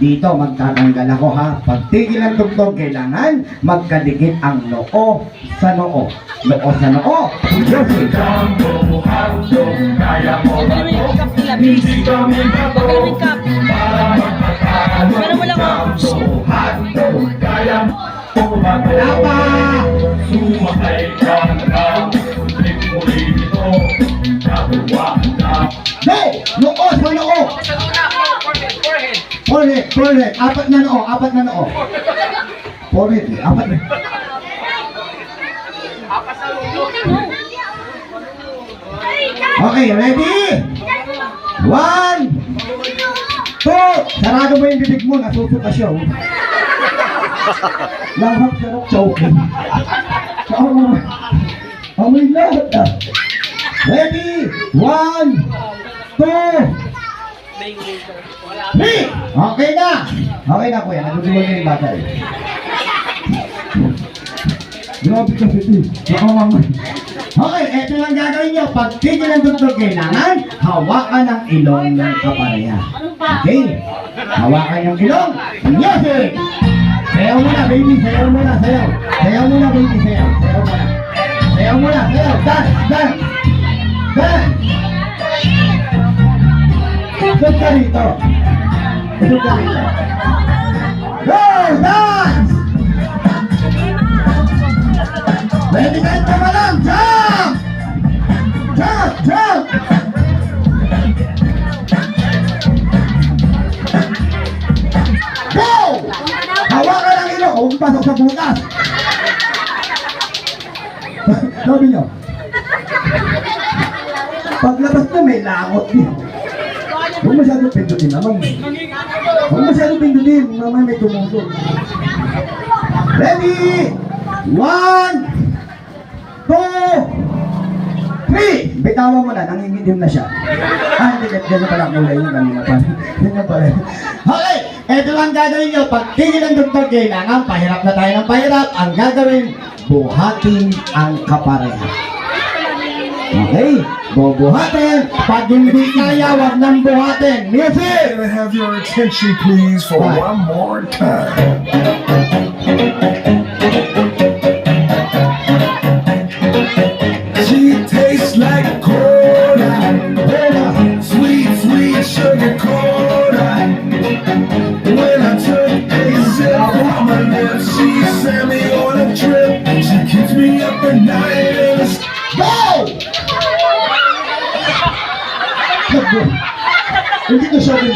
Dito magtatanggal ako ha. Pagtigil ng tugtog, kailangan magkadikit ang noo sa noo. Noo sa noo. Music. Pero mo lang ako. Lapa! Go! Noo sa noo! Forehead. Apat na noo. Forehead, apat na. Okay, ready? 1, 2. Sarado mo yung bibig mo, nasusuka siya. Lahap sarap choking. Amoy lahat ah. Ready? 1, 2, 3. Okay na. Okay na kuya, nagugulan na yung bata eh. Grabe kasi ito. Okay, eto lang gagawin nyo. Pag tigil ng tugtog, kailangan hawakan ang ilong ng kapareha. Okay? Hawakan yung ilong. Music! Sayaw muna, baby. Sayaw muna, sayaw. Sayaw muna, baby. Sayaw. Sayaw muna. Sayaw muna, sayaw. Dance, dance. Dance. Isot ka rito. Isot ka rito. Go! Dance! Ready ka ito ba lang? Jump! Jump! Jump! Go! Hawakan ang ilong. Huwag pasok sa butas. Sabi nyo. Paglabas na may langot din. Huwag masyadong pindutin naman. Huwag masyadong pindutin. Naman may tumutog. Ready? 1, 2, 3. Bitawan mo na, nangingitim na siya. Hindi, gano'n pala ang kulay yung kanina pa. Ganyan pala. Okay, eto lang gagawin nyo. Pag tigil ang tugtog, kailangan pahirap na tayo ng pahirap. Ang gagawin, buhatin ang kapareha. Okay, bubuhatin. Pag hindi kaya, wag nang buhatin. Music! Can I have your attention, please, for one more time? She tastes like cola, sweet, sweet sugar cola. When I took a sip from her lips, she sent me on a trip. She keeps me up at night in a Go! Hindi ko sabi